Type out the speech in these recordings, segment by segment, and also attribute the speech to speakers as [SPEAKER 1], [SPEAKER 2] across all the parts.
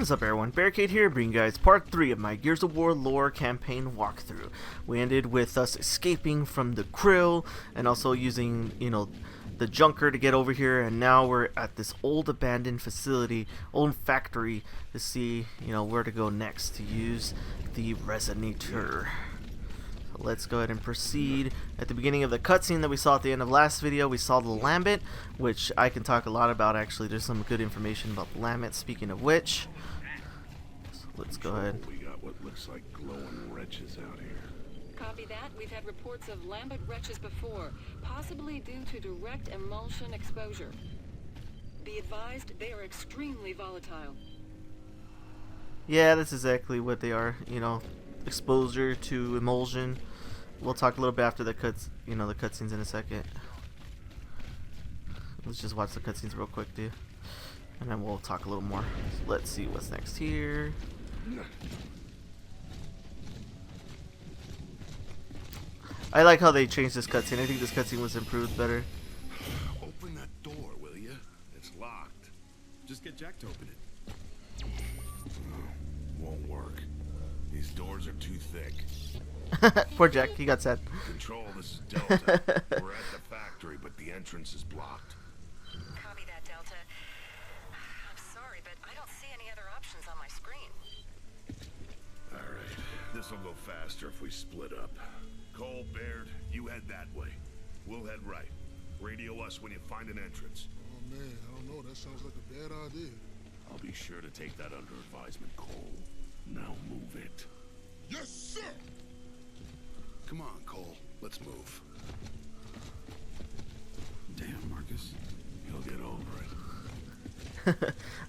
[SPEAKER 1] What is up everyone, Barricade here, bringing you guys part 3 of my Gears of War lore campaign walkthrough. We ended with us escaping from the Krill and also using, the junker to get over here, and now we're at this old abandoned facility, old factory, to see, where to go next to use the resonator. So let's go ahead and proceed. At the beginning of the cutscene that we saw at the end of last video, we saw the Lambent, which I can talk a lot about actually. There's some good information about the Lambent, speaking of which. So let's go ahead.
[SPEAKER 2] We got what looks like glowing wretches out here.
[SPEAKER 3] Copy that. We've had reports of Lambent wretches before, possibly due to direct emulsion exposure. Be advised, they are extremely volatile.
[SPEAKER 1] Yeah, that's exactly what they are, exposure to emulsion. We'll talk a little bit after the the cutscenes in a second. Let's just watch the cutscenes real quick, dude, and then we'll talk a little more. So let's see what's next here. I like how they changed this cutscene. I think this cutscene was improved better.
[SPEAKER 2] Open that door, will you? It's locked.
[SPEAKER 4] Just get Jack to open it.
[SPEAKER 2] Won't work. These doors are too thick.
[SPEAKER 1] Poor Jack, he got sad.
[SPEAKER 2] Control, this is Delta. We're at the factory, but the entrance is blocked.
[SPEAKER 3] Copy that, Delta. I'm sorry, but I don't see any other options on my screen.
[SPEAKER 2] Alright, this'll go faster if we split up. Cole, Baird, you head that way. We'll head right. Radio us when you find an entrance.
[SPEAKER 5] Oh man, I don't know. That sounds like a bad idea.
[SPEAKER 2] I'll be sure to take that under advisement, Cole. Now move it.
[SPEAKER 5] Yes, sir!
[SPEAKER 2] Come on, Cole. Let's move.
[SPEAKER 4] Damn, Marcus.
[SPEAKER 2] You'll get over it.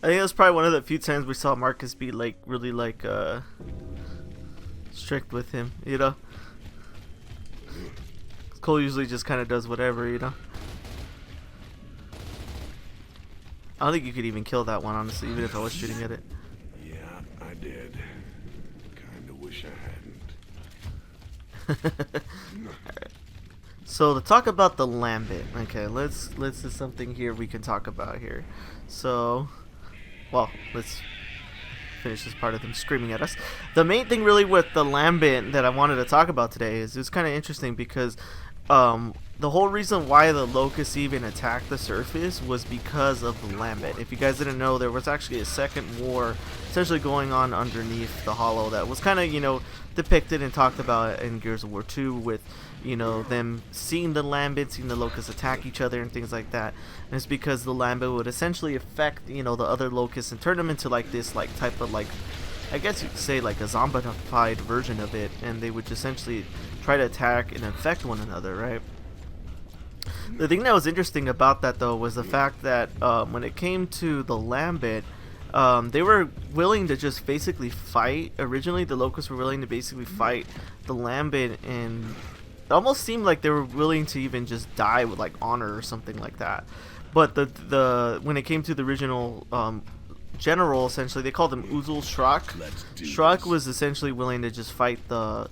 [SPEAKER 1] I think that's probably one of the few times we saw Marcus be really strict with him, Cole usually just kind of does whatever, I don't think you could even kill that one, honestly, even if I was shooting at it.
[SPEAKER 2] Yeah, I did. Kinda wish I hadn't.
[SPEAKER 1] Alright. So to talk about the Lambent, okay, let's do something here we can talk about here. So, well, let's finish this part of them screaming at us. The main thing really with the Lambent that I wanted to talk about today is it's kind of interesting because the whole reason why the Locusts even attacked the surface was because of the Lambent. If you guys didn't know, there was actually a second war essentially going on underneath the Hollow that was kind of, depicted and talked about in Gears of War 2 with, them seeing the Lambent, seeing the Locusts attack each other and things like that. And it's because the Lambent would essentially affect, the other Locusts and turn them into this type of I guess you could say a zombified version of it, and they would essentially try to attack and infect one another, right? The thing that was interesting about that though was the fact that when it came to the Lambent, they were willing to just basically fight. Originally the Locusts were willing to basically fight the Lambent, and it almost seemed like they were willing to even just die with honor or something like that. But the when it came to the original general, essentially they called him Uzul Shrak. Shrak was essentially willing to just fight the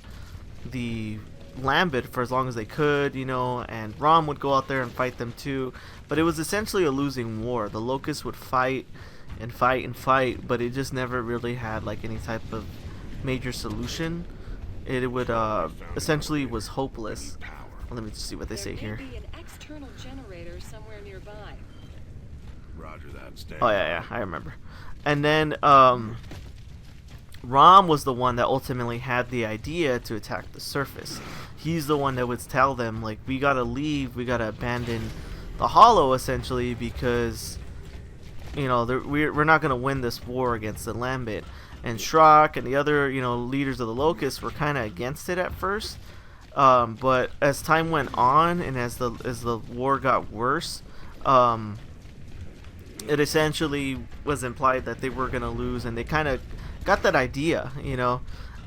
[SPEAKER 1] Lambent for as long as they could, and RAAM would go out there and fight them too. But it was essentially a losing war. The Locusts would fight and fight and fight, but it just never really had any type of major solution. It would essentially was hopeless. Let me just see what they say here.
[SPEAKER 3] There may be an external generator somewhere nearby.
[SPEAKER 2] Roger that. Stand
[SPEAKER 1] Oh yeah, I remember. And then RAAM was the one that ultimately had the idea to attack the surface. He's the one that would tell them, we gotta leave, we gotta abandon the Hollow, essentially, because, we're not gonna win this war against the Lambent. And Shrak and the other, leaders of the Locusts were kind of against it at first. But as time went on and as the war got worse, it essentially was implied that they were gonna lose, and they kind of got that idea,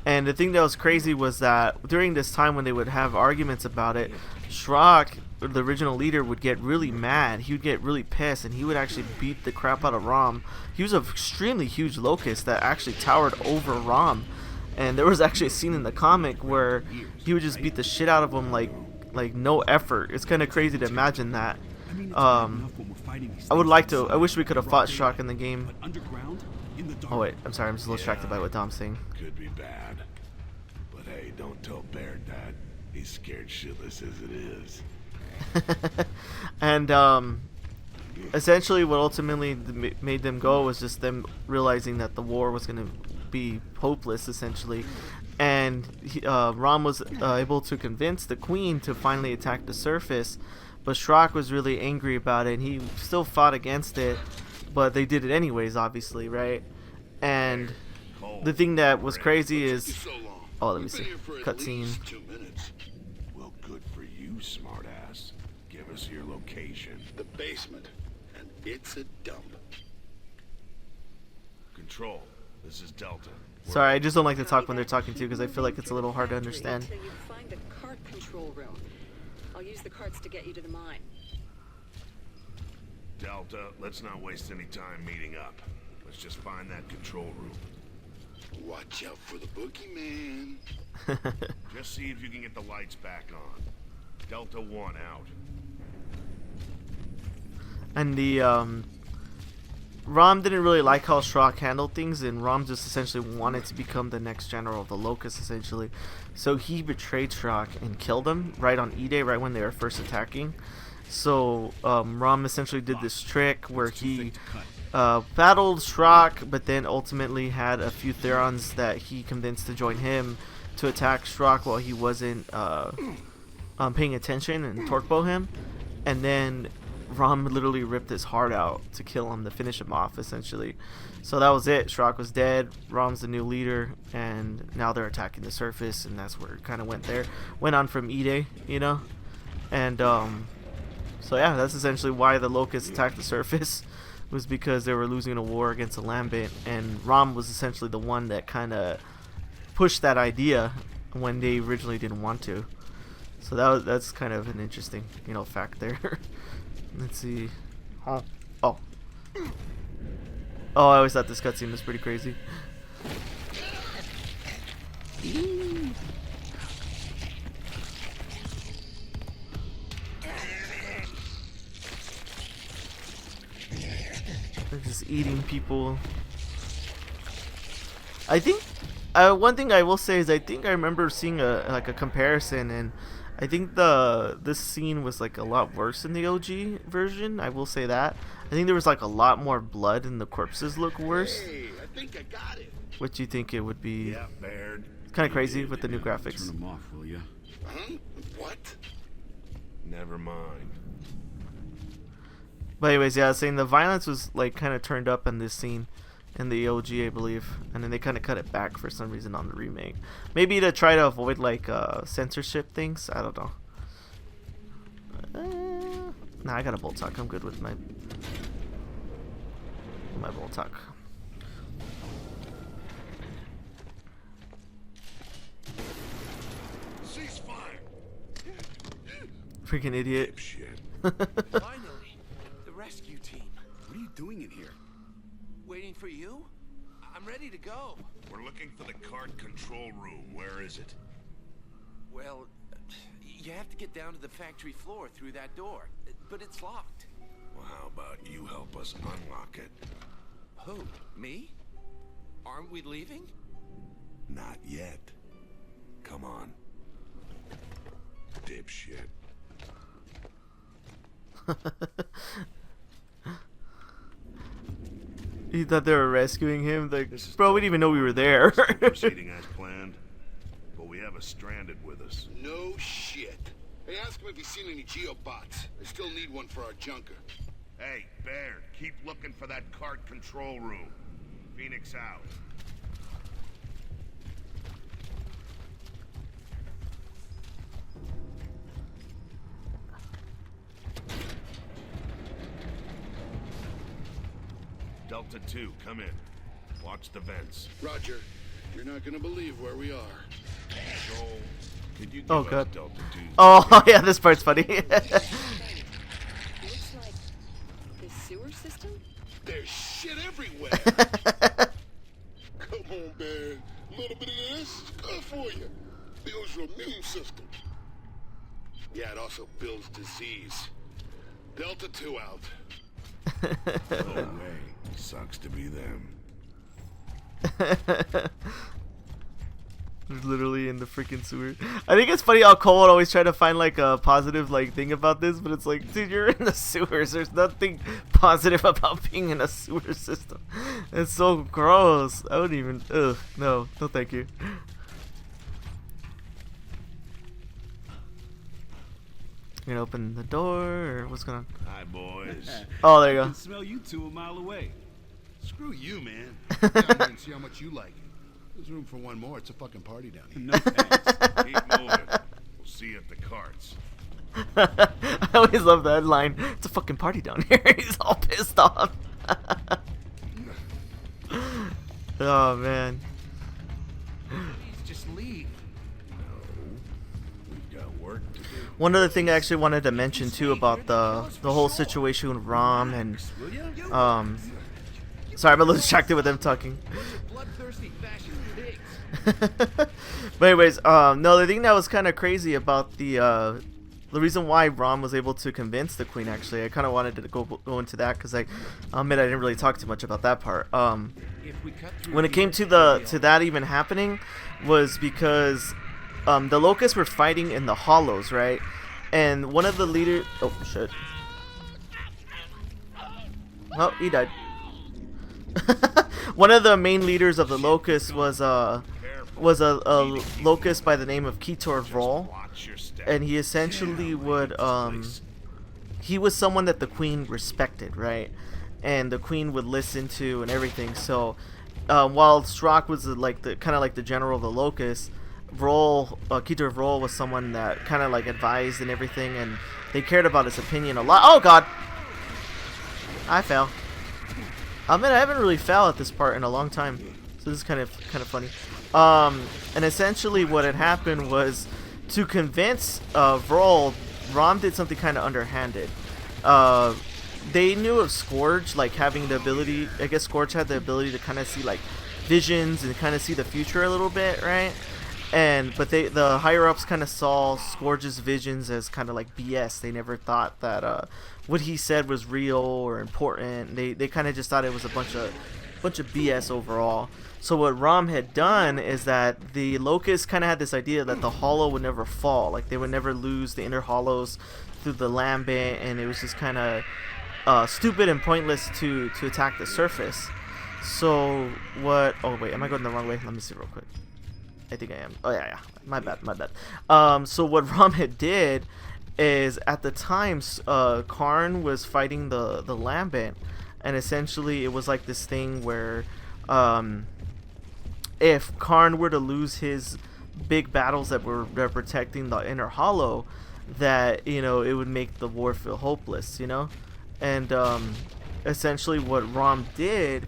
[SPEAKER 1] And the thing that was crazy was that during this time when they would have arguments about it, Shrak, the original leader, would get really mad. He would get really pissed, and he would actually beat the crap out of RAAM. He was an extremely huge Locust that actually towered over RAAM, and there was actually a scene in the comic where he would just beat the shit out of him like no effort. It's kind of crazy to imagine that. I wish we could have fought Shrak in the game. Oh wait, I'm sorry, I'm just a little distracted by what Dom's saying.
[SPEAKER 2] Could be bad. But hey, don't tell Baird that. He's scared shitless as it is.
[SPEAKER 1] And essentially what ultimately made them go was just them realizing that the war was going to be hopeless, essentially. And RAAM was able to convince the Queen to finally attack the surface, but Shrock was really angry about it, and he still fought against it, but they did it anyways, obviously, right? And the thing that was crazy is... Oh, let me see. Cutscene.
[SPEAKER 2] 2 minutes. Well, good for you, smartass. Give us your location.
[SPEAKER 6] The basement, and it's a dump.
[SPEAKER 2] Control, this is Delta.
[SPEAKER 1] Sorry, I just don't like to talk when they're talking to, because I feel like it's a little hard to understand.
[SPEAKER 3] Until you find the cart control room. I'll use the carts to get you to the mine.
[SPEAKER 2] Delta, let's not waste any time meeting up. Let's just find that control room.
[SPEAKER 6] Watch out for the boogeyman.
[SPEAKER 2] Just see if you can get the lights back on. Delta 1 out.
[SPEAKER 1] And the RAAM didn't really like how Shrock handled things, and RAAM just essentially wanted to become the next general of the Locust, essentially. So he betrayed Shrock and killed him right on E-Day, right when they were first attacking. So RAAM essentially did this trick where he battled Shrock, but then ultimately had a few Therons that he convinced to join him to attack Shrock while he wasn't paying attention and torque-bow him. And then RAAM literally ripped his heart out to kill him, to finish him off, essentially. So that was it. Shrock was dead. RAAM's the new leader, and now they're attacking the surface, and that's where it kind of went on from E-Day, you know? And so yeah, that's essentially why the Locusts attacked the surface, was because they were losing a war against the Lambent, and RAAM was essentially the one that kind of pushed that idea when they originally didn't want to. So that's kind of an interesting, you know, fact there. Let's see. Oh. Oh, I always thought this cutscene was pretty crazy. They're just eating people. I think one thing I will say is I think I remember seeing a comparison, and I think this scene was like a lot worse in the OG version. I will say that. I think there was like a lot more blood, and the corpses look worse.
[SPEAKER 6] Hey, I think I got it.
[SPEAKER 1] What do you think it would be?
[SPEAKER 2] Yeah, Baird.
[SPEAKER 1] Kind of crazy with the new
[SPEAKER 4] Turn
[SPEAKER 1] graphics.
[SPEAKER 4] them off, will ya?
[SPEAKER 6] Huh? What?
[SPEAKER 2] Never mind.
[SPEAKER 1] But anyways, yeah, I was saying the violence was like kind of turned up in this scene in the OG, I believe, and then they kind of cut it back for some reason on the remake. Maybe to try to avoid like censorship things. I don't know. Nah, I got a bolt tuck. I'm good with my bolt tuck.
[SPEAKER 6] Ceasefire.
[SPEAKER 1] Freaking idiot.
[SPEAKER 2] Shit.
[SPEAKER 7] Finally, the rescue team.
[SPEAKER 4] What are you doing in here?
[SPEAKER 7] Waiting for you? I'm ready to go.
[SPEAKER 2] We're looking for the cart control room. Where is it?
[SPEAKER 7] Well, you have to get down to the factory floor through that door, but it's locked.
[SPEAKER 2] Well, how about you help us unlock it?
[SPEAKER 7] Who? Me? Aren't we leaving?
[SPEAKER 2] Not yet. Come on. Dipshit.
[SPEAKER 1] He thought they were rescuing him. Like, bro, we didn't even know we were there.
[SPEAKER 2] Proceeding as planned, but we have a stranded with us.
[SPEAKER 6] No shit. Hey, ask him if he's seen any geobots. I still need one for our junker.
[SPEAKER 2] Hey, Baird, keep looking for that cart control room. Phoenix out. Delta 2, come in. Watch the vents.
[SPEAKER 6] Roger. You're not gonna believe where we are.
[SPEAKER 2] Control. Could you give
[SPEAKER 1] Oh,
[SPEAKER 2] us
[SPEAKER 1] God.
[SPEAKER 2] Delta 2?
[SPEAKER 1] Oh, yeah, this part's funny.
[SPEAKER 3] Looks like the sewer system?
[SPEAKER 6] There's shit everywhere. Come on, man. A little bit of this is good for you. Builds your immune system. Yeah, it also builds disease. Delta 2 out.
[SPEAKER 2] No way. Sucks to be them.
[SPEAKER 1] Literally in the freaking sewer. I think it's funny how Cole would always try to find like a positive like thing about this, but it's like, dude, you're in the sewers. There's nothing positive about being in a sewer system. It's so gross. I wouldn't even. Ugh, no, thank you. You gonna open the door, or what's going on?
[SPEAKER 2] Hi, boys.
[SPEAKER 1] Oh, there you
[SPEAKER 4] I
[SPEAKER 1] go.
[SPEAKER 4] can smell you 2 a mile away.
[SPEAKER 5] Screw you, man. Get down there and see how much you like it. There's room for one more. It's a fucking party down here.
[SPEAKER 4] No thanks.
[SPEAKER 2] Keep moving. We'll see you at the carts.
[SPEAKER 1] I always love that line. It's a fucking party down here. He's all pissed off. Oh man.
[SPEAKER 7] Please just leave.
[SPEAKER 2] We've got work to do.
[SPEAKER 1] One other thing I actually wanted to mention too about the whole situation with RAAM and sorry, I'm a little distracted with them talking.
[SPEAKER 7] Bloodthirsty fascist pigs.
[SPEAKER 1] But anyways, no, the thing that was kind of crazy about the reason why RAAM was able to convince the queen, actually, I kind of wanted to go into that because I admit I didn't really talk too much about that part.
[SPEAKER 7] If we cut through
[SPEAKER 1] When it came to that even happening, was because the Locusts were fighting in the hollows, right? And one of the leaders, oh shit, oh, he died. One of the main leaders of the Locusts was a Locust by the name of Ketor Vrol,
[SPEAKER 2] Watch your step.
[SPEAKER 1] and he essentially would he was someone that the queen respected, right? And the queen would listen to and everything. So while Strock was like the kind of like the general of the Locusts, Ketor Vrol was someone that kind of like advised and everything, and they cared about his opinion a lot. Oh god, I fell. I mean, I haven't really fell at this part in a long time, so this is kind of funny. And essentially what had happened was, to convince Vrol, RAAM did something kind of underhanded. They knew of Scourge like having the ability, I guess Scourge had the ability to kind of see like visions and kind of see the future a little bit, right? But the higher ups kind of saw Scourge's visions as kind of like BS. They never thought that what he said was real or important. They kind of just thought it was a bunch of BS overall. So what RAAM had done is that the Locusts kind of had this idea that the hollow would never fall, like they would never lose the inner hollows through the Lambent, and it was just kind of stupid and pointless to attack the surface. So what? Oh wait, am I going the wrong way? Let me see real quick. I think I am. Oh yeah. My bad. So what RAAM had did is, at the time, Karn was fighting the Lambent, and essentially it was like this thing where if Karn were to lose his big battles that were protecting the inner hollow, that, you know, it would make the war feel hopeless, you know. And essentially what RAAM did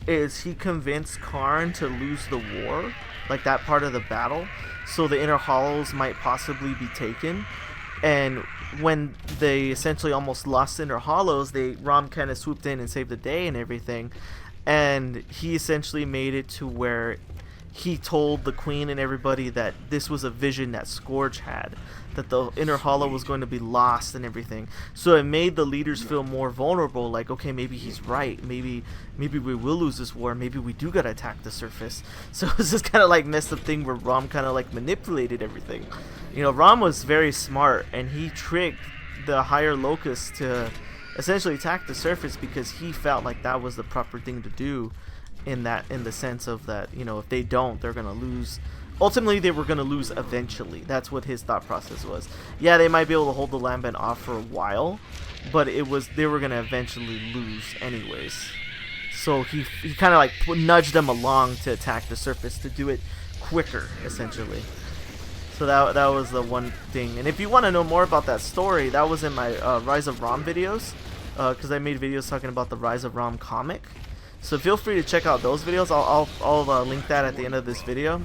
[SPEAKER 1] is he convinced Karn to lose the war, like that part of the battle, so the inner hollows might possibly be taken. And when they essentially almost lost inner hollows, RAAM kind of swooped in and saved the day and everything. And he essentially made it to where he told the queen and everybody that this was a vision that Scourge had, that the inner hollow was going to be lost and everything. So it made the leaders feel more vulnerable, like, okay, maybe he's right, maybe we will lose this war, maybe we do gotta attack the surface. So it was this kind of like messed up thing where RAAM kind of like manipulated everything. You know, RAAM was very smart, and he tricked the higher Locusts to essentially attack the surface because he felt like that was the proper thing to do, in the sense of that, you know, if they don't, they're gonna lose. Ultimately, they were gonna lose eventually. That's what his thought process was. Yeah, they might be able to hold the Lambent off for a while, but they were gonna eventually lose anyways. So he kind of like nudged them along to attack the surface, to do it quicker, essentially. So that was the one thing. And if you want to know more about that story, that was in my Rise of RAAM videos, because I made videos talking about the Rise of RAAM comic. So feel free to check out those videos. I'll link that at the end of this video.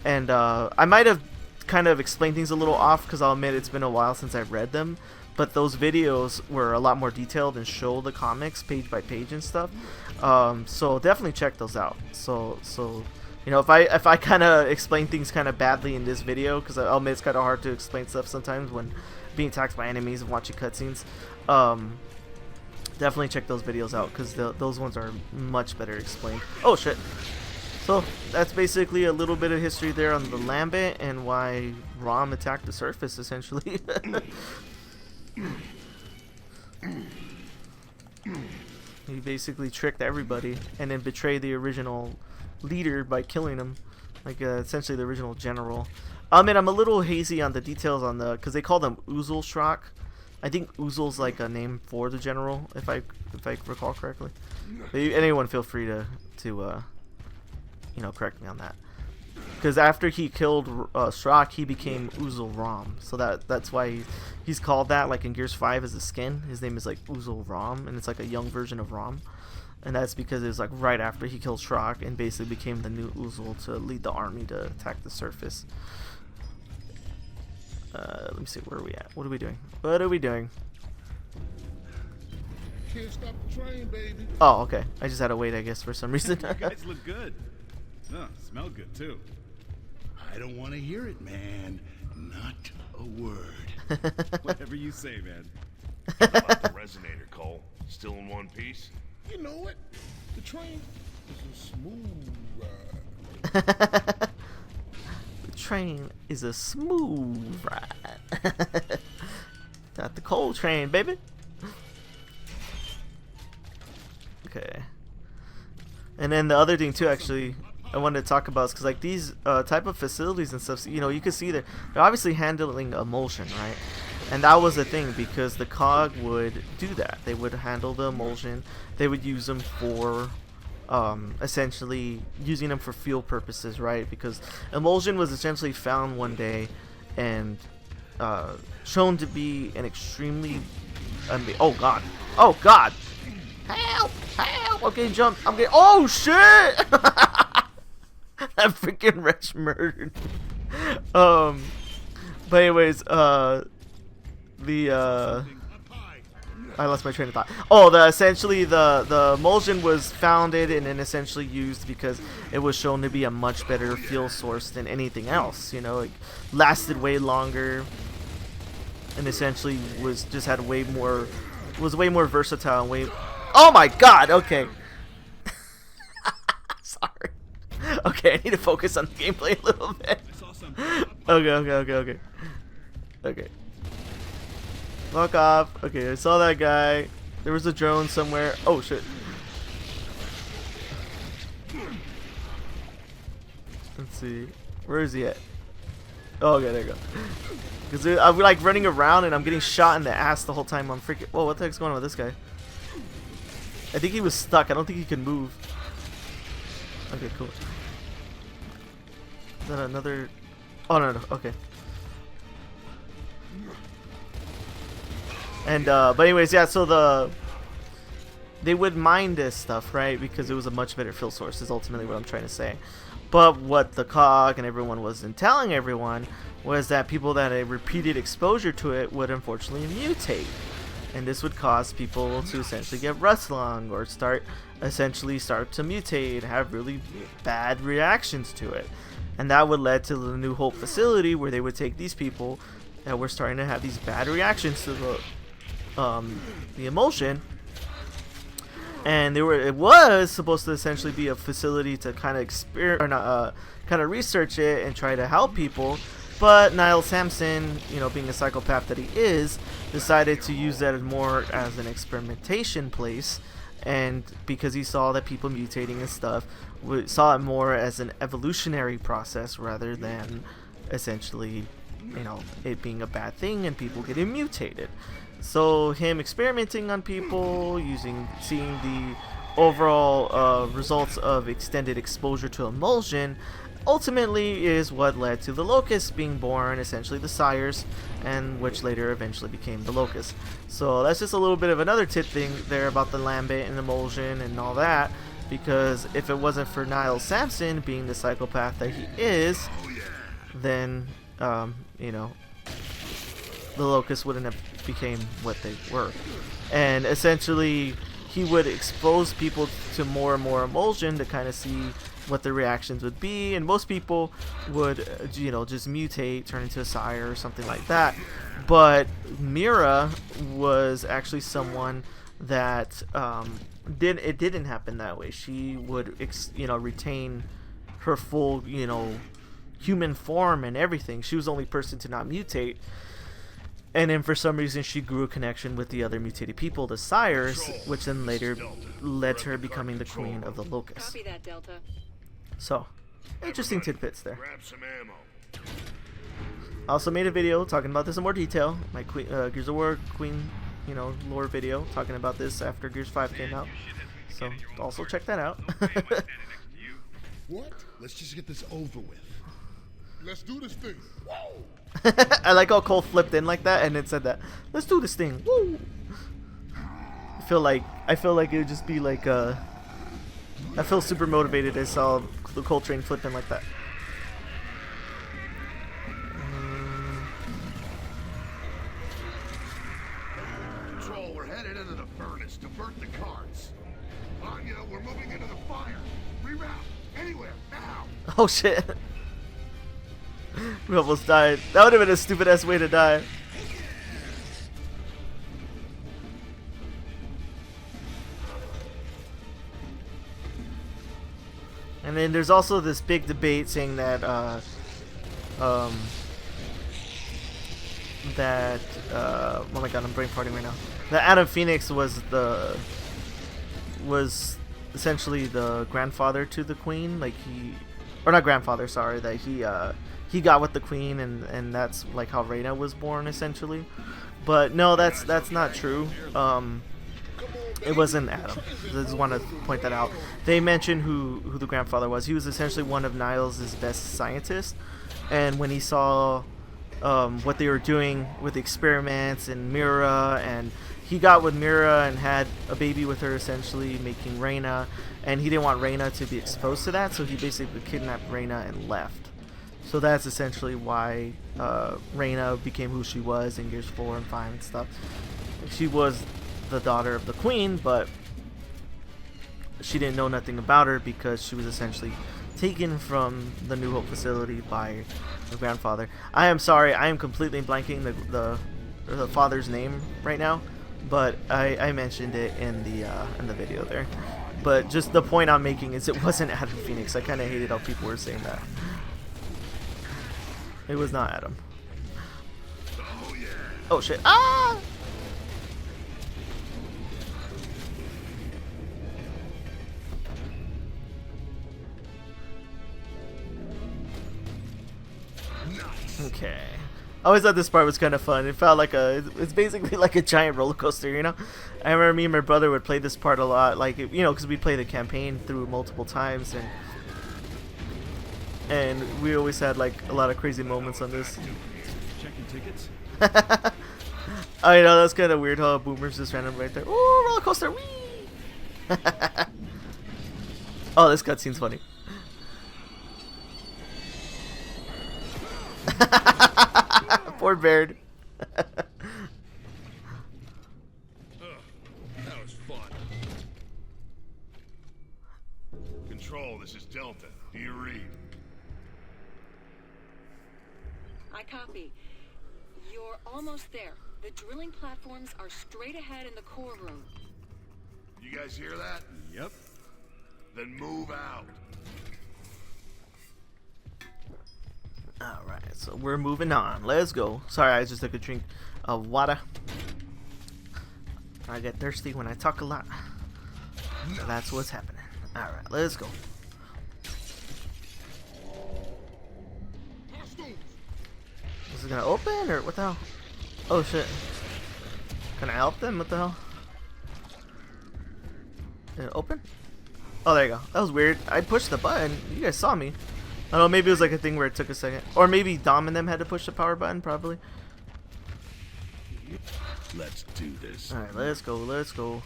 [SPEAKER 1] And I might have kind of explained things a little off, because I'll admit it's been a while since I've read them. But those videos were a lot more detailed and show the comics page by page and stuff. So definitely check those out. So you know, if I kind of explain things kind of badly in this video, because I'll admit it's kind of hard to explain stuff sometimes when being attacked by enemies and watching cutscenes. Definitely check those videos out, because those ones are much better explained. Oh shit. So that's basically a little bit of history there on the Lambent and why RAAM attacked the surface, essentially. He basically tricked everybody and then betrayed the original leader by killing him, like essentially the original general. And I'm a little hazy on the details on the, because they call them Uzul Shrock. I think Uzul's like a name for the general, if I recall correctly. But anyone feel free to you know, correct me on that. Because after he killed Shrock, he became Uzul RAAM. So that's why he's called that, like in Gears 5 as a skin. His name is like Uzul RAAM, and it's like a young version of RAAM. And that's because it was like right after he killed Shrock and basically became the new Uzul to lead the army to attack the surface. Let me see, where are we at? What are we doing? What are we doing?
[SPEAKER 6] Can't stop the train, baby.
[SPEAKER 1] Oh, okay. I just had to wait, I guess, for some reason.
[SPEAKER 4] You guys look good. Oh, smell good too.
[SPEAKER 5] I don't want to hear it, man. Not a word.
[SPEAKER 4] Whatever you say, man.
[SPEAKER 2] About the resonator, Cole. Still in one piece?
[SPEAKER 6] You know it. The train is a smooth ride.
[SPEAKER 1] The train is a smooth ride. Got the coal train, baby. Okay. And then the other thing too, actually, I wanted to talk about is because like these type of facilities and stuff, you know, you can see they're obviously handling emulsion, right? And that was the thing, because the COG would do that. They would handle the emulsion. They would use them for essentially using them for field purposes, right? Because emulsion was essentially found one day and shown to be an extremely oh god, help, I'm getting jumped, oh shit. That freaking wretch murdered. But anyways, I lost my train of thought. Oh, essentially the emulsion was founded and then essentially used because it was shown to be a much better fuel source than anything else. You know, it lasted way longer, and essentially was way more versatile and way. Oh my god! Okay. Sorry. Okay, I need to focus on the gameplay a little bit. Okay. Fuck off. Okay, I saw that guy. There was a drone somewhere. Oh shit. Let's see. Where is he at? Oh, okay, there you go. Because I'm like running around and I'm getting shot in the ass the whole time. I'm freaking. Whoa, what the heck's going on with this guy? I think he was stuck. I don't think he can move. Okay, cool. Is that another? Oh no. Okay. And but anyways, yeah. So they would mine this stuff, right? Because it was a much better fuel source. Is ultimately what I'm trying to say. But what the COG and everyone wasn't telling everyone was that people that had repeated exposure to it would unfortunately mutate. And this would cause people to essentially get rust lung or start to mutate, have really bad reactions to it. And that would lead to the New Hope facility, where they would take these people that were starting to have these bad reactions to the emulsion, and it was supposed to essentially be a facility to kind of research it and try to help people. But Niall Sampson, you know, being a psychopath that he is, decided to use that more as an experimentation place, and because he saw that people mutating and stuff, saw it more as an evolutionary process rather than essentially, you know, it being a bad thing and people getting mutated. So him experimenting on people, seeing the overall results of extended exposure to emulsion, ultimately is what led to the Locusts being born, essentially the sires, and which later eventually became the Locusts. So that's just a little bit of another tit thing there about the Lambent and emulsion and all that, because if it wasn't for Niall Sampson being the psychopath that he is, then you know, the Locusts wouldn't have became what they were. And essentially he would expose people to more and more emulsion to kind of see what the reactions would be, and most people would you know, just mutate, turn into a sire or something like that. But Mira was actually someone that it didn't happen that way. She would you know, retain her full, you know, human form and everything. She was the only person to not mutate. And then for some reason she grew a connection with the other mutated people, the Sires, which then later led to her becoming the queen of the Locusts.
[SPEAKER 3] Copy that, Delta.
[SPEAKER 1] So, interesting tidbits there.
[SPEAKER 2] Grab some ammo.
[SPEAKER 1] I also made a video talking about this in more detail. My Gears of War Queen, you know, lore video talking about this after Gears 5 came out. So also check that out.
[SPEAKER 5] What? Let's just get this over with.
[SPEAKER 6] Let's do this thing. Whoa!
[SPEAKER 1] I like how Cole flipped in like that and it said that. Let's do this thing. Woo! I feel like it would just be like I feel super motivated. I saw the Cole train flipping like that.
[SPEAKER 5] Control, we're headed into the furnace to burn the cards. Anya, we're moving into the fire. Reroute. Anywhere. Now.
[SPEAKER 1] Oh shit. We almost died. That would have been a stupid ass way to die. And then there's also this big debate saying that oh my god, I'm brain farting right now. That Adam Phoenix was essentially the grandfather to the queen, like or not grandfather, sorry, that he got with the queen, and that's like how Reyna was born essentially. But no, that's not true. It wasn't Adam. I just want to point that out. They mentioned who the grandfather was. He was essentially one of Niles' best scientists, and when he saw what they were doing with the experiments and Mira, and he got with Mira and had a baby with her, essentially making Reyna, and he didn't want Reyna to be exposed to that, so he basically kidnapped Reyna and left. So that's essentially why Reyna became who she was in Gears 4 and 5 and stuff. She was the daughter of the queen, but she didn't know nothing about her because she was essentially taken from the New Hope facility by her grandfather. I am sorry, I am completely blanking the father's name right now, but I mentioned it in the video there. But just the point I'm making is it wasn't Adam Phoenix. I kind of hated how people were saying that. It was not Adam.
[SPEAKER 2] Oh yeah.
[SPEAKER 1] Oh shit. Ah!
[SPEAKER 2] Nice.
[SPEAKER 1] Okay. I always thought this part was kind of fun. It felt like it's basically like a giant roller coaster, you know? I remember me and my brother would play this part a lot, like, you know, because we'd play the campaign through multiple times, and we always had like a lot of crazy moments on this.
[SPEAKER 4] Checking tickets?
[SPEAKER 1] I know, that's kind of weird how Boomer's just random right there. Ooh, roller coaster, wee! Oh, this cutscene's funny. Poor Baird.
[SPEAKER 2] That was fun. Control, this is Delta. Do you read?
[SPEAKER 3] I copy. You're almost there. The drilling platforms are straight ahead in the core room.
[SPEAKER 2] You guys hear that?
[SPEAKER 4] Yep.
[SPEAKER 2] Then move out.
[SPEAKER 1] Alright, so we're moving on. Let's go. Sorry, I just took a drink of water. I get thirsty when I talk a lot. So that's what's happening. Alright, let's go. Is it gonna open or what the hell? Oh shit. Can I help them? What the hell? Did it open? Oh, there you go. That was weird. I pushed the button. You guys saw me. I don't know, maybe it was like a thing where it took a second. Or maybe Dom and them had to push the power button, probably.
[SPEAKER 2] Let's do this.
[SPEAKER 1] Alright, let's go, let's go.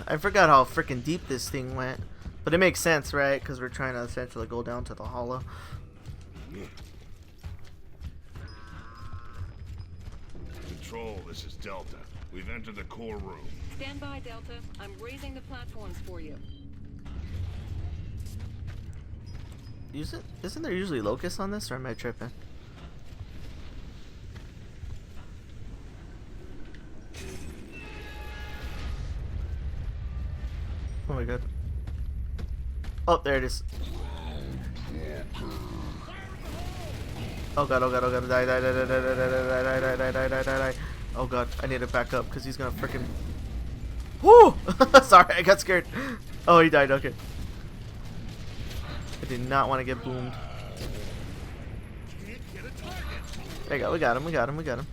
[SPEAKER 1] I forgot how freaking deep this thing went. But it makes sense, right? Because we're trying to essentially go down to the hollow.
[SPEAKER 2] Control, this is Delta. We've entered the core room.
[SPEAKER 3] Stand by, Delta. I'm raising the platforms for you.
[SPEAKER 1] Isn't there usually Locust on this, or am I tripping? Oh my god. Oh, there it is. Oh god, oh god, oh god. Die, die, die, die, die, die, die, die, die, die, die, die. Oh god, I need to back up because he's gonna freaking. Whoo! Sorry, I got scared. Oh, he died, okay. I did not want to get boomed. There you go, we got him, we got him, we got him.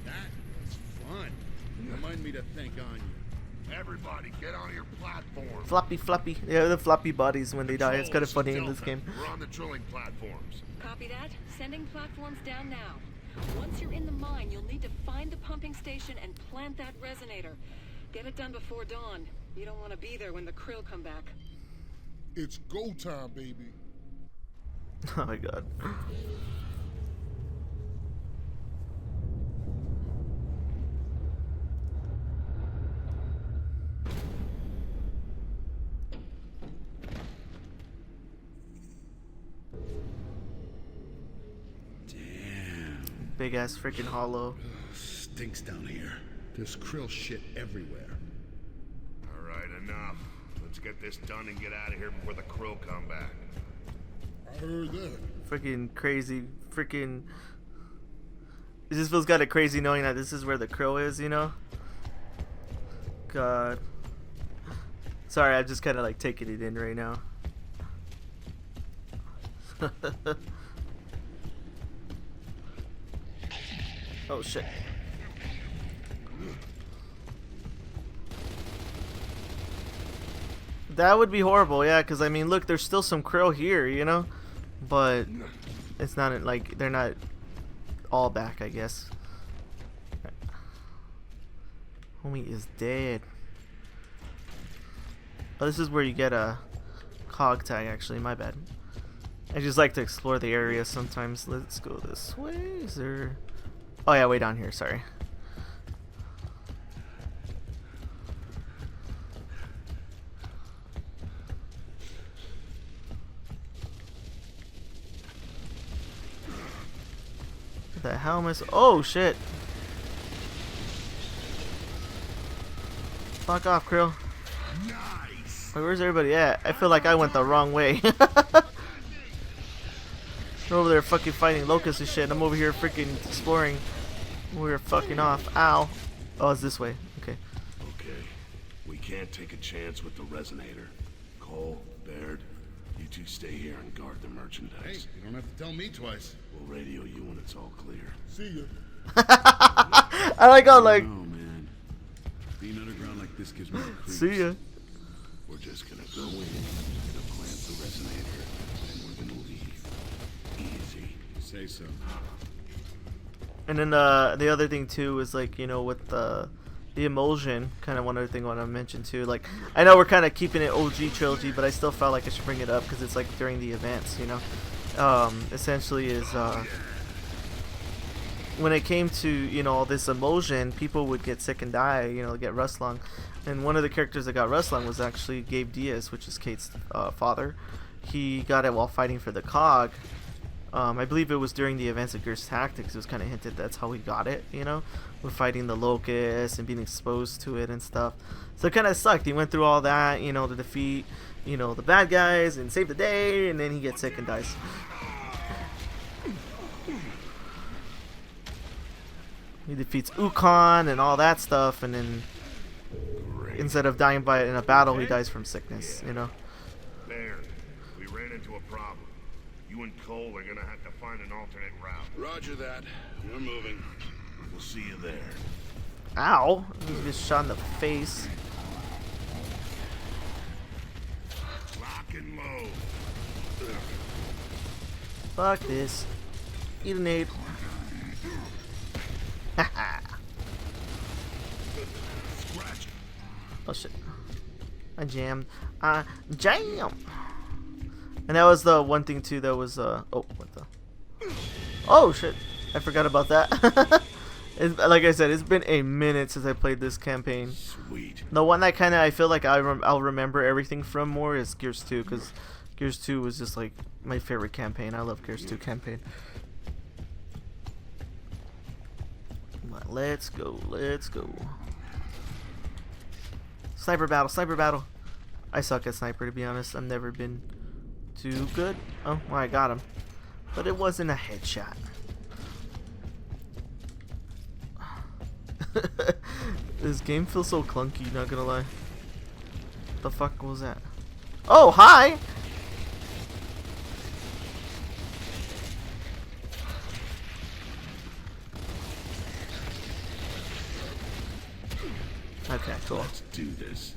[SPEAKER 4] That was fun. Remind me to thank Anya.
[SPEAKER 5] Everybody, get on your platform.
[SPEAKER 1] Floppy, floppy. Yeah, the floppy bodies when they die. It's kind of funny in this game.
[SPEAKER 5] We're on the drilling platforms.
[SPEAKER 3] Copy that. Sending platforms down now. Once you're in the mine, you'll need to find the pumping station and plant that resonator. Get it done before dawn. You don't want to be there when the krill come back.
[SPEAKER 5] It's go time, baby.
[SPEAKER 1] Oh my god.
[SPEAKER 4] Damn.
[SPEAKER 1] Big ass freaking hollow.
[SPEAKER 4] Stinks down here. There's krill shit everywhere.
[SPEAKER 2] All right, enough. Let's get this done and get out of here before the krill come back.
[SPEAKER 5] I heard that.
[SPEAKER 1] Freaking crazy. Freaking. It just feels kind of crazy knowing that this is where the krill is, you know? God. Sorry, I'm just kind of like taking it in right now. Oh shit. That would be horrible, yeah, because I mean, look, there's still some krill here, you know? But it's not like they're not all back, I guess. Homie is dead. Oh, this is where you get a cog tag, actually, my bad. I just like to explore the area sometimes. Let's go this way. Is there... Oh yeah, way down here, sorry. What the hell am I oh shit. Fuck off, krill.
[SPEAKER 5] Nice.
[SPEAKER 1] Wait, where's everybody at? I feel like I went the wrong way. They're over there fucking fighting locusts and shit. I'm over here freaking exploring. We're fucking off. Ow. Oh, it's this way. Okay.
[SPEAKER 2] Okay. We can't take a chance with the resonator. Cole, Baird, you two stay here and guard the
[SPEAKER 4] Hey,
[SPEAKER 2] merchandise.
[SPEAKER 4] you don't have to tell me twice.
[SPEAKER 2] We'll radio you when it's all clear.
[SPEAKER 5] See ya.
[SPEAKER 1] I like how like
[SPEAKER 4] Oh man. Being underground like this gives me the creeps.
[SPEAKER 1] see ya.
[SPEAKER 2] We're just gonna go in, gonna plant the resonator, and we're gonna leave. Easy.
[SPEAKER 4] You say so.
[SPEAKER 1] And then the other thing too is like, you know, with the emulsion, kind of one other thing I want to mention too. Like, I know we're kind of keeping it OG trilogy, but I still felt like I should bring it up because it's like during the events, you know. Essentially is when it came to, you know, all this emulsion, people would get sick and die, you know, get rust lung. And one of the characters that got rust lung was actually Gabe Diaz, which is Kate's father. He got it while fighting for the cog. I believe it was during the events of Gears Tactics. It was kind of hinted that's how he got it, you know, with fighting the Locust and being exposed to it and stuff. So it kind of sucked. He went through all that, you know, to defeat, you know, the bad guys and save the day, and then he gets sick and dies. He defeats Ukon and all that stuff, and then instead of dying by in a battle, he dies from sickness, you know.
[SPEAKER 2] Baird, we ran into a problem. You and Cole are gonna have to find an alternate route.
[SPEAKER 6] Roger that. We're moving.
[SPEAKER 2] We'll see you there.
[SPEAKER 1] Ow! He just shot in the face.
[SPEAKER 2] Lock and load.
[SPEAKER 1] Fuck this. Eat a nade. Haha.
[SPEAKER 2] Scratch.
[SPEAKER 1] Oh shit. I jammed. Jam! And that was the one thing too that was, oh, what the? Oh shit. I forgot about that. Like I said, it's been a minute since I played this campaign.
[SPEAKER 2] Sweet.
[SPEAKER 1] The one that kind of I feel like I'll remember everything from more is Gears 2, because Gears 2 was just like my favorite campaign. I love Gears 2 campaign. But let's go, let's go. Sniper battle, sniper battle. I suck at sniper, to be honest. I've never been too good. Oh, well, I got him. But it wasn't a headshot. This game feels so clunky, not gonna lie. What the fuck was that? Oh, hi! Okay, cool.
[SPEAKER 2] Let's do this.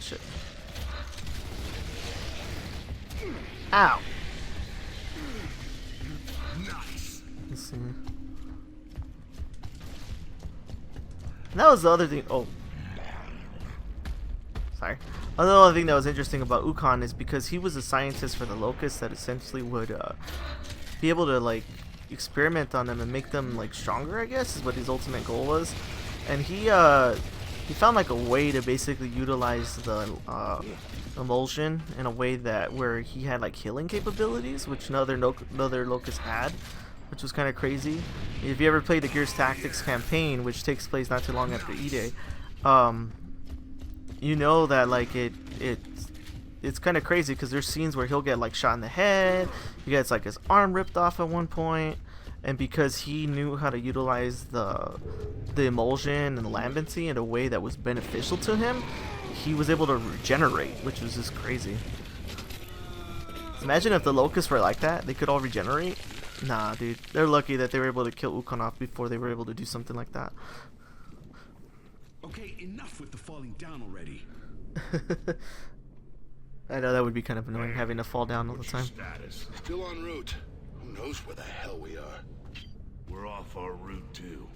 [SPEAKER 1] Shit. Ow.
[SPEAKER 2] Nice.
[SPEAKER 1] Let's see. That was the other thing. Oh. Sorry. Another thing that was interesting about Ukon is because he was a scientist for the Locust that essentially would be able to like experiment on them and make them like stronger, I guess, is what his ultimate goal was. And he found like a way to basically utilize the emulsion in a way that where he had like healing capabilities, which no other Locust had, which was kind of crazy. If you ever played the Gears Tactics campaign, which takes place not too long after E-Day, you know that like it's kind of crazy because there's scenes where he'll get like shot in the head, he gets like his arm ripped off at one point, and because he knew how to utilize the emulsion and lambency in a way that was beneficial to him, he was able to regenerate, which was just crazy. Imagine if the Locusts were like that, they could all regenerate. Nah, dude, they're lucky that they were able to kill Ukon off before they were able to do something like that.
[SPEAKER 8] Okay, enough with the falling down already.
[SPEAKER 1] I know that would be kind of annoying having to fall down all the time.
[SPEAKER 2] Status.
[SPEAKER 6] Still en route. Who knows where the hell we are?
[SPEAKER 2] We're off our route too.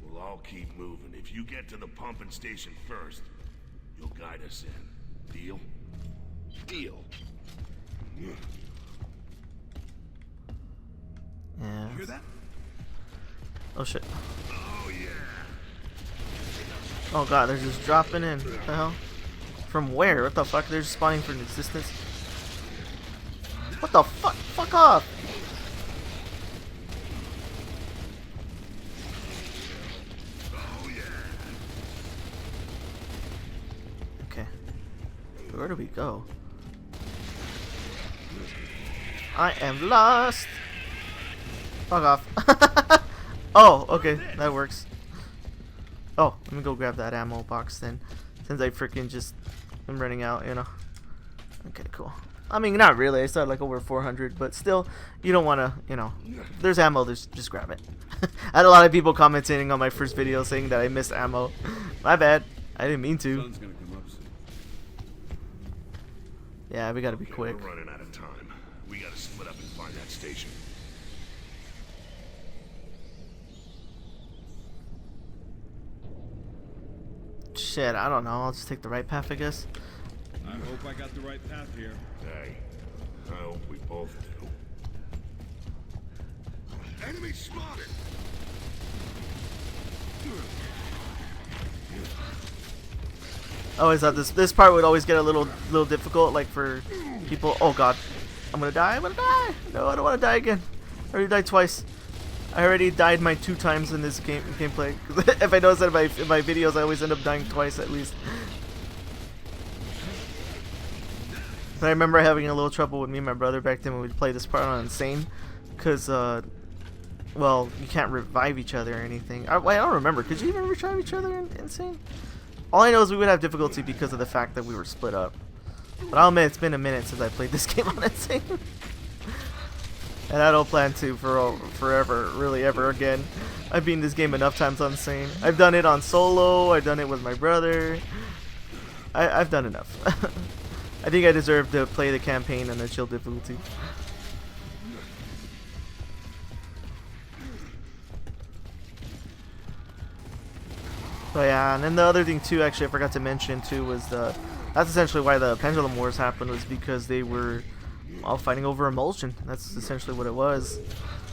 [SPEAKER 2] We'll all keep moving. If you get to the pumping station first, you'll guide us in. Deal?
[SPEAKER 6] Deal.
[SPEAKER 1] Yeah.
[SPEAKER 8] Hear that?
[SPEAKER 1] Oh shit.
[SPEAKER 2] Oh yeah.
[SPEAKER 1] Oh god, they're just dropping in. What the hell? From where? What the fuck? They're just spawning for an existence. What the fuck? Fuck off!
[SPEAKER 2] Oh yeah.
[SPEAKER 1] Okay. Where do we go? I am lost! Fuck off. Oh, okay. That works. Oh, let me go grab that ammo box then. Since I freaking just am running out, you know. Okay, cool. I mean, not really. I still had like over 400, but still, you don't want to, you know. If there's ammo, just grab it. I had a lot of people commenting on my first video saying that I missed ammo. My bad. I didn't mean to.
[SPEAKER 8] Sun's gonna come up soon.
[SPEAKER 1] Yeah, we gotta be quick.
[SPEAKER 2] We're running out of time. We gotta split up and find that station.
[SPEAKER 1] Shit, I don't know. I'll just take the right path, I guess.
[SPEAKER 8] I hope I got the right path here.
[SPEAKER 2] Hey, I hope we both do.
[SPEAKER 5] Enemy spotted!
[SPEAKER 1] I always thought this part would always get a little difficult, like for people. Oh god, I'm gonna die. No, I don't want to die again. I already died twice. I already died my 2 times in this gameplay. If I notice that in my videos, I always end up dying twice at least. But I remember having a little trouble with me and my brother back then when we'd play this part on Insane, because well, you can't revive each other or anything. I don't remember. Could you even revive each other in Insane? All I know is we would have difficulty because of the fact that we were split up. But I'll admit it's been a minute since I played this game on Insane. And I don't plan to for forever, really ever again. I've beaten this game enough times on Insane. I've done it on solo, I've done it with my brother. I've done enough. I think I deserve to play the campaign on a chill difficulty. But yeah, and then the other thing too, actually I forgot to mention too, was that's essentially why the Pendulum Wars happened, was because they were all fighting over emulsion. That's essentially what it was.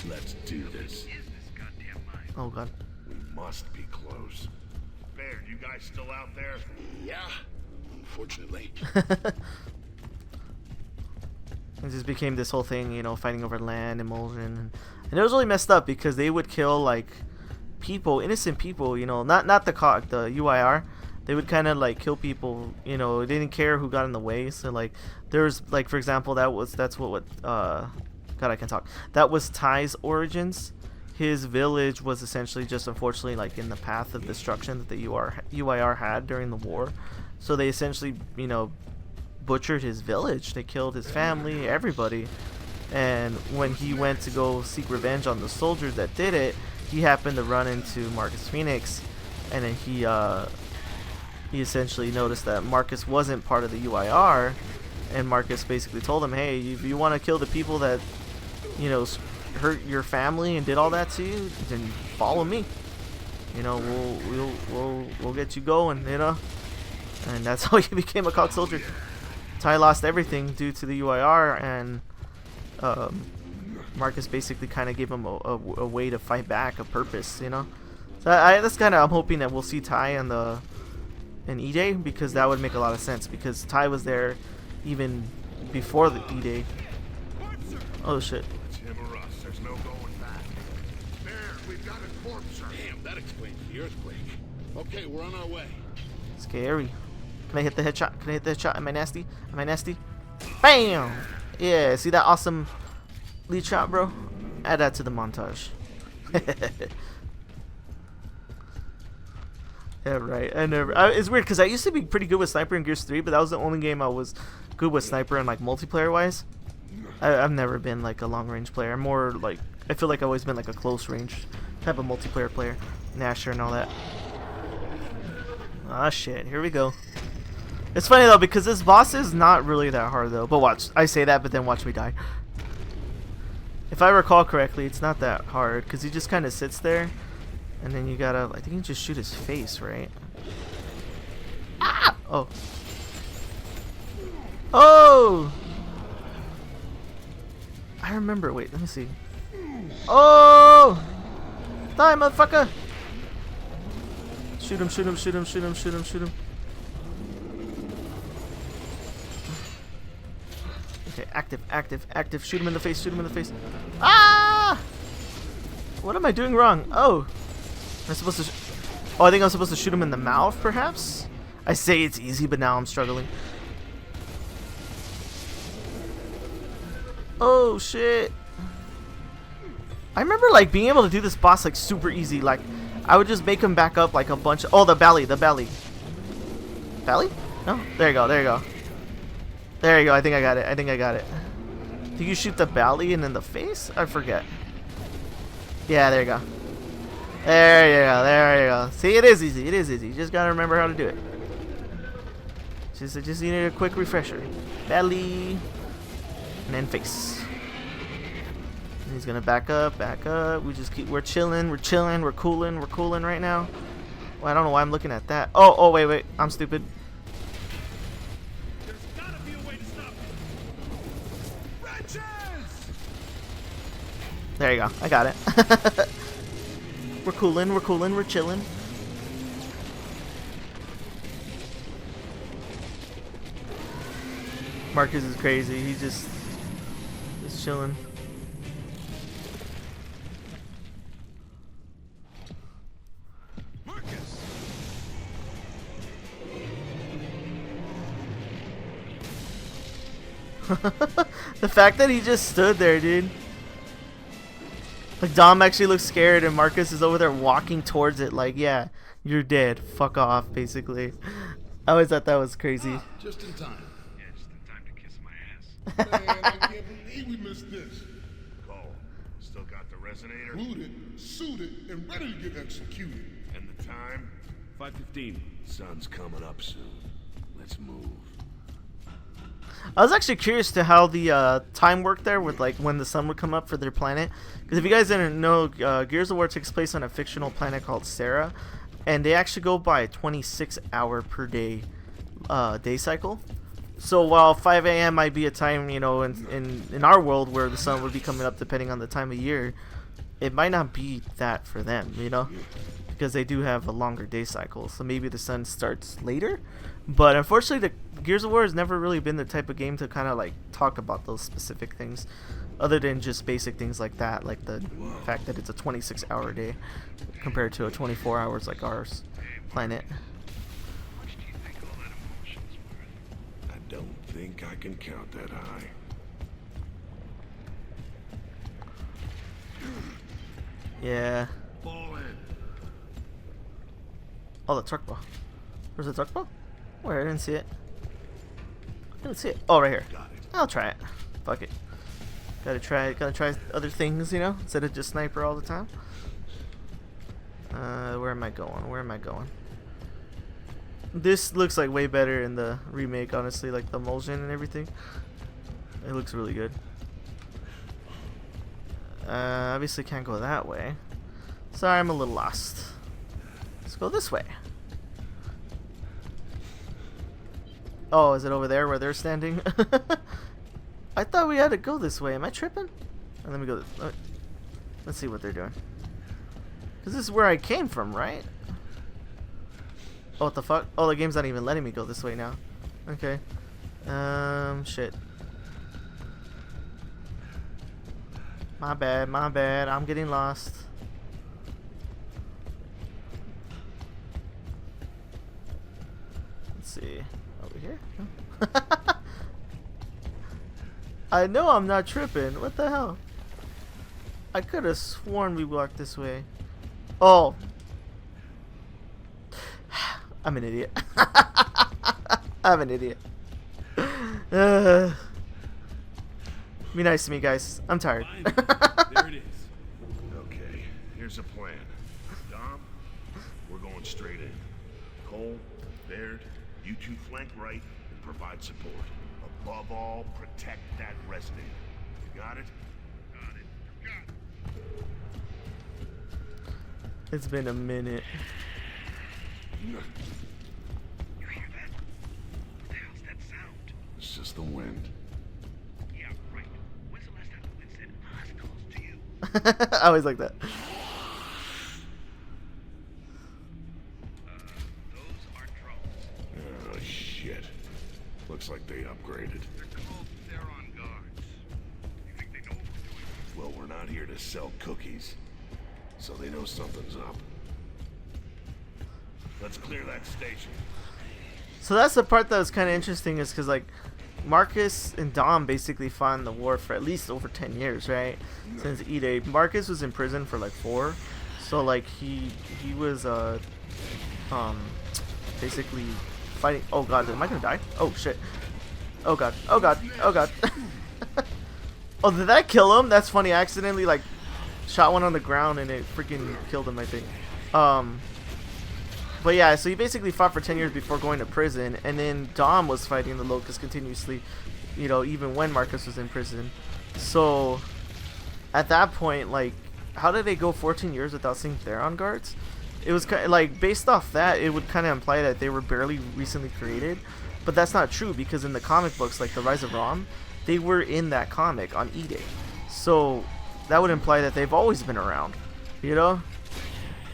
[SPEAKER 2] Let's do this.
[SPEAKER 1] Oh god.
[SPEAKER 2] We must be close. Baird, you guys still out there?
[SPEAKER 6] Yeah, unfortunately.
[SPEAKER 1] It just became this whole thing, you know, fighting over land, emulsion, and it was really messed up because they would kill like people, innocent people, you know, not the UIR. They would kind of like kill people, you know. They didn't care who got in the way. So like, there's like, for example, that's what God, I can talk. That was Ty's origins. His village was essentially just, unfortunately, like in the path of destruction that the UIR had during the war. So they essentially, you know, butchered his village. They killed his family, everybody. And when he went to go seek revenge on the soldiers that did it, he happened to run into Marcus Phoenix, and then he essentially noticed that Marcus wasn't part of the UIR, and Marcus basically told him, hey, if you want to kill the people that, you know, hurt your family and did all that to you, then follow me. You know, we'll get you going, you know. And that's how he became a COG soldier. Ty lost everything due to the UIR, and Marcus basically kind of gave him a way to fight back, a purpose, you know. So that's kind of, I'm hoping that we'll see Ty in E-Day, because that would make a lot of sense, because Ty was there even before the E-Day. Oh shit.
[SPEAKER 2] It's him or us. There's no going back.
[SPEAKER 5] Baird, we've got a corpse.
[SPEAKER 6] Damn, that explains the earthquake. Okay, we're on our way.
[SPEAKER 1] Scary. Can I hit the headshot? Can I hit the headshot? Am I nasty? Am I nasty? Bam! Yeah, see that awesome lead shot, bro? Add that to the montage. Yeah, right. It's weird because I used to be pretty good with sniper in Gears 3, but that was the only game I was good with sniper and like multiplayer wise. I've never been like a long range player. I'm more like, I feel like I've always been like a close range type of multiplayer player. Nasher and all that. Ah shit, here we go. It's funny though because this boss is not really that hard though. But watch, I say that, but then watch me die. If I recall correctly, it's not that hard because he just kind of sits there, and then you gotta, I think you just shoot his face, right? Ah! Oh. Oh! I remember. Wait, let me see. Oh! Die, motherfucker! Shoot him, shoot him, shoot him, shoot him, shoot him, shoot him. Okay, active, active, active. Shoot him in the face, shoot him in the face. Ah! What am I doing wrong? Oh. Am I supposed to... Oh, I think I'm supposed to shoot him in the mouth, perhaps? I say it's easy, but now I'm struggling. Oh, shit. I remember, like, being able to do this boss, like, super easy. Like, I would just make him back up, like, a bunch of... Oh, the belly, the belly. Belly? No? There you go, there you go. There you go, I think I got it, I think I got it. Do you shoot the belly and then the face? I forget. Yeah, there you go. There you go, there you go. See, it is easy, it is easy. You just gotta remember how to do it. Just need a quick refresher. Belly. And then face. And he's gonna back up, back up. We just keep, we're chilling, we're chilling, we're cooling right now. Well, I don't know why I'm looking at that. Oh, wait, I'm stupid.
[SPEAKER 8] There's gotta be a way to stop it. Wrenches!
[SPEAKER 1] There you go, I got it. We're cooling, we're chilling. Marcus is crazy, he's just chilling.
[SPEAKER 8] Marcus!
[SPEAKER 1] The fact that he just stood there, dude. Like, Dom actually looks scared and Marcus is over there walking towards it like, yeah, you're dead. Fuck off, basically. I always thought that was crazy.
[SPEAKER 4] Just in time.
[SPEAKER 8] Yeah, just in time to kiss my ass.
[SPEAKER 5] Man, I can't believe we missed this.
[SPEAKER 2] Cole, still got the resonator?
[SPEAKER 5] Looted, suited, and ready to get executed.
[SPEAKER 2] And the time?
[SPEAKER 8] 5:15.
[SPEAKER 2] Sun's coming up soon. Let's move.
[SPEAKER 1] I was actually curious to how the time worked there with like when the sun would come up for their planet. Because if you guys didn't know, Gears of War takes place on a fictional planet called Sarah, and they actually go by a 26-hour per day day cycle. So while 5 a.m. might be a time, you know, in our world where the sun would be coming up depending on the time of year, it might not be that for them, you know, because they do have a longer day cycle. So maybe the sun starts later. But unfortunately, the Gears of War has never really been the type of game to kind of like talk about those specific things, other than just basic things like that, like the fact that it's a 26-hour day compared to a 24 hours like ours planet.
[SPEAKER 2] I don't think I can count that high.
[SPEAKER 1] Yeah.
[SPEAKER 5] Fall in.
[SPEAKER 1] Oh, the truck ball. Where's the truck ball? Where? I didn't see it. I didn't see it. Oh, right here. I'll try it. Fuck it. Gotta try other things, you know, instead of just sniper all the time. Where am I going? Where am I going? This looks like way better in the remake, honestly, like the emulsion and everything. It looks really good. Obviously can't go that way. Sorry, I'm a little lost. Let's go this way. Oh, is it over there where they're standing? I thought we had to go this way. Am I tripping? Oh, let me go. Let's see what they're doing. Because this is where I came from, right? Oh, what the fuck? Oh, the game's not even letting me go this way now. Okay. Shit. My bad, my bad. I'm getting lost. Let's see. Over here? No. I know I'm not tripping. What the hell? I could have sworn we walked this way. Oh. I'm an idiot. I'm an idiot. Be nice to me, guys. I'm tired.
[SPEAKER 4] There it is.
[SPEAKER 2] Okay, here's a plan. Dom, we're going straight in. Cole, Baird, you two flank right and provide support. Above all, protect that resonator. You got it?
[SPEAKER 5] Got it. Got it.
[SPEAKER 1] It's been a minute.
[SPEAKER 5] You hear that? What the hell's that sound?
[SPEAKER 2] It's just the wind.
[SPEAKER 5] Yeah, right. When's the last time the wind said hostiles to you?
[SPEAKER 1] I always like that.
[SPEAKER 5] Those are drones.
[SPEAKER 2] Oh, shit. Looks like they upgraded.
[SPEAKER 5] They're called Theron guards. You think they know what we're doing?
[SPEAKER 2] Well, we're not here to sell cookies, so they know something's up. Let's clear that station.
[SPEAKER 1] So that's the part that was kind of interesting, is because like Marcus and Dom basically fought in the war for at least over 10 years, right? Since E-Day. Marcus was in prison for like 4, so like he was basically fighting. Oh god, am I gonna die? Oh shit. Oh god. Oh god. Oh god. Oh, did that kill him? That's funny. I accidentally like shot one on the ground and it freaking killed him, I think. But yeah, so he basically fought for 10 years before going to prison, and then Dom was fighting the Locust continuously, you know, even when Marcus was in prison. So at that point, like, how did they go 14 years without seeing Theron guards? It was kind of like, based off that, it would kind of imply that they were barely recently created, but that's not true, because in the comic books, like the Rise of RAAM, they were in that comic on E-Day. So that would imply that they've always been around, you know?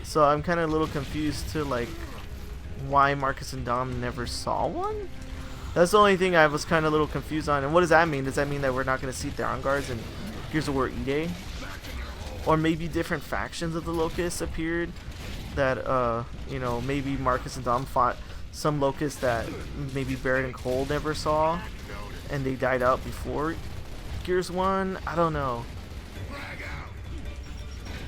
[SPEAKER 1] So I'm kind of a little confused to like why Marcus and Dom never saw one. That's the only thing I was kind of a little confused on. And what does that mean? Does that mean that we're not going to see Theron guards in Gears of War E-Day? Or maybe different factions of the Locusts appeared that, you know, maybe Marcus and Dom fought some Locusts that maybe Barrett and Cole never saw, and they died out before Gears 1? I don't know.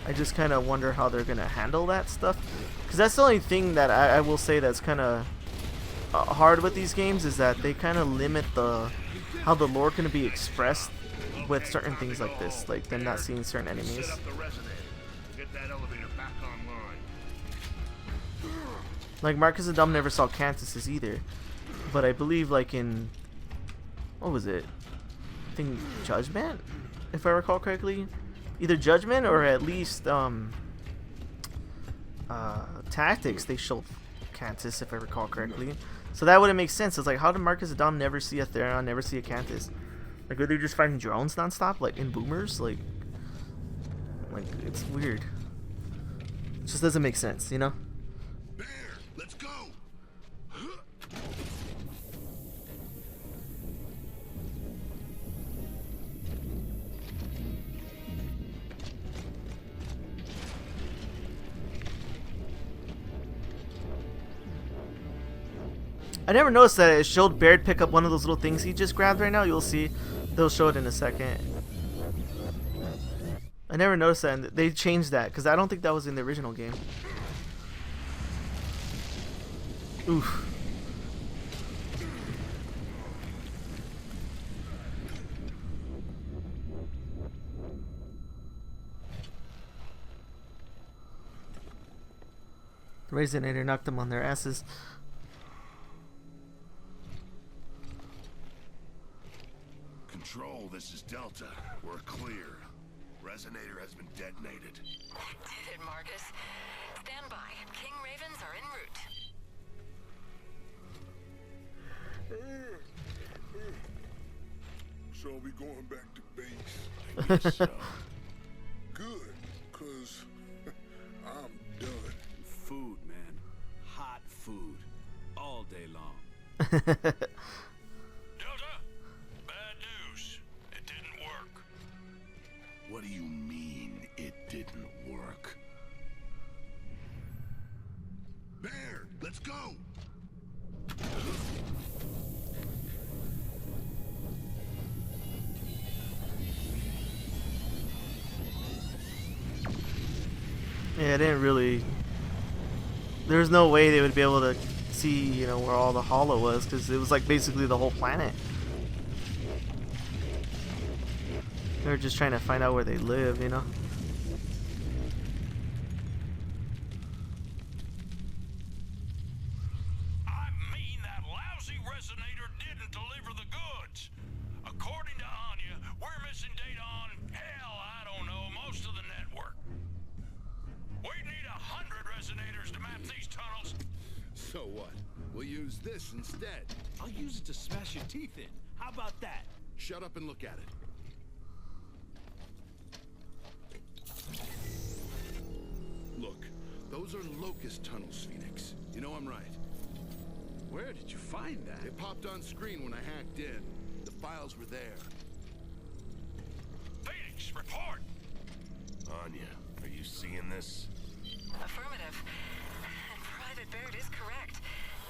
[SPEAKER 1] I just kind of wonder how they're going to handle that stuff. Because that's the only thing that I will say that's kind of hard with these games, is that they kind of limit how the lore can be expressed with certain things like this. Like them not seeing certain enemies.
[SPEAKER 2] Set up the resonator. Get that elevator back online.
[SPEAKER 1] Like Marcus and Dom never saw Cantuses either. But I believe like in... What was it? I think Judgment? If I recall correctly. Either Judgment or at least Tactics, they showed Cantus, if I recall correctly. So that wouldn't make sense. It's like, how did Marcus and Dom never see a Theron, never see a Cantus? Like, were they just fighting drones nonstop, like in boomers? Like, Like, it's weird. It just doesn't make sense, you know?
[SPEAKER 2] Bear, let's go.
[SPEAKER 1] I never noticed that it showed Baird pick up one of those little things he just grabbed right now. You'll see. They'll show it in a second. I never noticed that, and they changed that because I don't think that was in the original game. Oof. The Resonator knocked them on their asses.
[SPEAKER 2] Control, this is Delta. We're clear. Resonator has been detonated.
[SPEAKER 3] Did it, Marcus? Stand by. King Ravens are en route.
[SPEAKER 6] So we going back to base?
[SPEAKER 2] Yes, so.
[SPEAKER 6] Good, cause I'm done.
[SPEAKER 4] Food, man. Hot food. All day long.
[SPEAKER 8] Delta, bad news. It didn't work.
[SPEAKER 2] What do you mean it didn't work? Bear, let's go.
[SPEAKER 1] Yeah, I didn't really. There's no way they would be able to see, you know, where all the hollow was, because it was like basically the whole planet. They were just trying to find out where they live, you know.
[SPEAKER 8] I mean, that lousy resonator didn't deliver the goods. According to Anya, we're missing data on, hell, I don't know, most of the network. We need 100 resonators to map these tunnels.
[SPEAKER 4] So what? We'll use this instead. I'll use it to smash your teeth in. How about that?
[SPEAKER 6] Shut up and look at it. Look, those are Locust tunnels, Phoenix. You know I'm right.
[SPEAKER 4] Where did you find that?
[SPEAKER 6] It popped on screen when I hacked in. The files were there.
[SPEAKER 8] Phoenix, report.
[SPEAKER 2] Anya, are you seeing this?
[SPEAKER 3] Affirmative. And Private Baird is correct.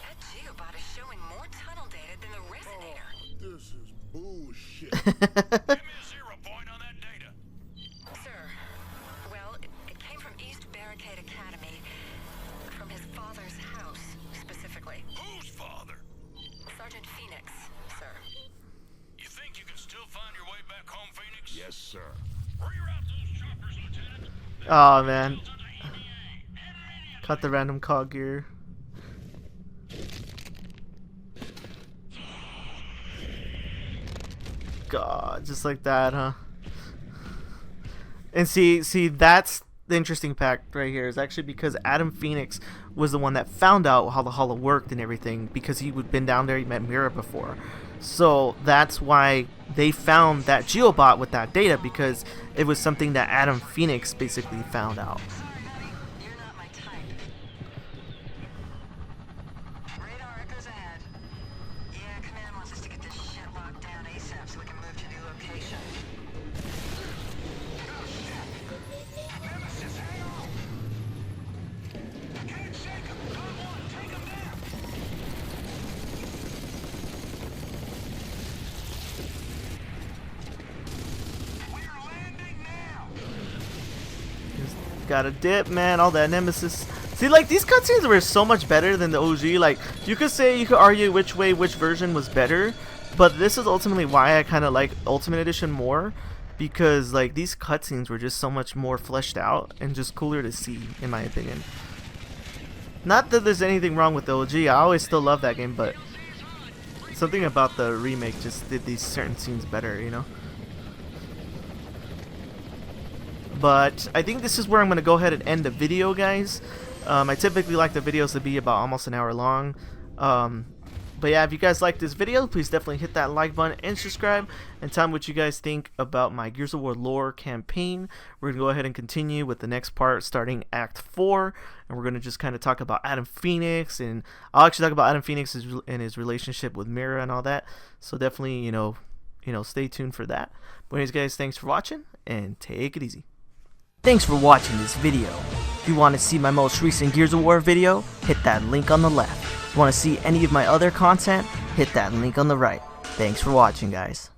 [SPEAKER 3] That geobot is showing more tunnel data than the resonator.
[SPEAKER 6] This is bullshit.
[SPEAKER 8] Give me a 0 point on that data.
[SPEAKER 3] Sir, well, it came from East Barricade Academy. From his father's house, specifically.
[SPEAKER 8] Whose father?
[SPEAKER 3] Sergeant Phoenix, sir.
[SPEAKER 8] You think you can still find your way back home, Phoenix?
[SPEAKER 2] Yes, sir.
[SPEAKER 8] Reroute those choppers, Lieutenant.
[SPEAKER 1] Oh man,
[SPEAKER 8] To the EVA. Immediately.
[SPEAKER 1] caught the random cog gear. God, just like that, huh? And see, that's the interesting fact right here, is actually because Adam Phoenix was the one that found out how the hollow worked and everything, because he had been down there, he met Mira before. So that's why they found that geobot with that data, because it was something that Adam Phoenix basically found out.
[SPEAKER 3] Sorry, buddy. You're not my type. Radar echoes ahead. Yeah, Command wants us to get this shit locked down ASAP so we can move to new location.
[SPEAKER 8] Nemesis, hang on. Can't shake him. Come on, take him down. We're landing now.
[SPEAKER 1] Just got a dip, man. All that Nemesis. See, like, these cutscenes were so much better than the OG. Like, you could argue which version was better, but this is ultimately why I kind of like Ultimate Edition more, because like these cutscenes were just so much more fleshed out and just cooler to see, in my opinion. Not that there's anything wrong with the OG. I always still love that game, but something about the remake just did these certain scenes better, you know. But I think this is where I'm going to go ahead and end the video, guys. I typically like the videos to be about almost an hour long. But yeah, if you guys like this video, please definitely hit that like button and subscribe, and tell me what you guys think about my Gears of War lore campaign. We're going to go ahead and continue with the next part, starting Act 4, and we're going to just kind of talk about Adam Phoenix, and I'll actually talk about Adam Phoenix and his relationship with Mira and all that. So definitely, you know, stay tuned for that. But anyways, guys, thanks for watching, and take it easy. Thanks for watching this video. If you want to see my most recent Gears of War video, hit that link on the left. If you want to see any of my other content, hit that link on the right. Thanks for watching, guys.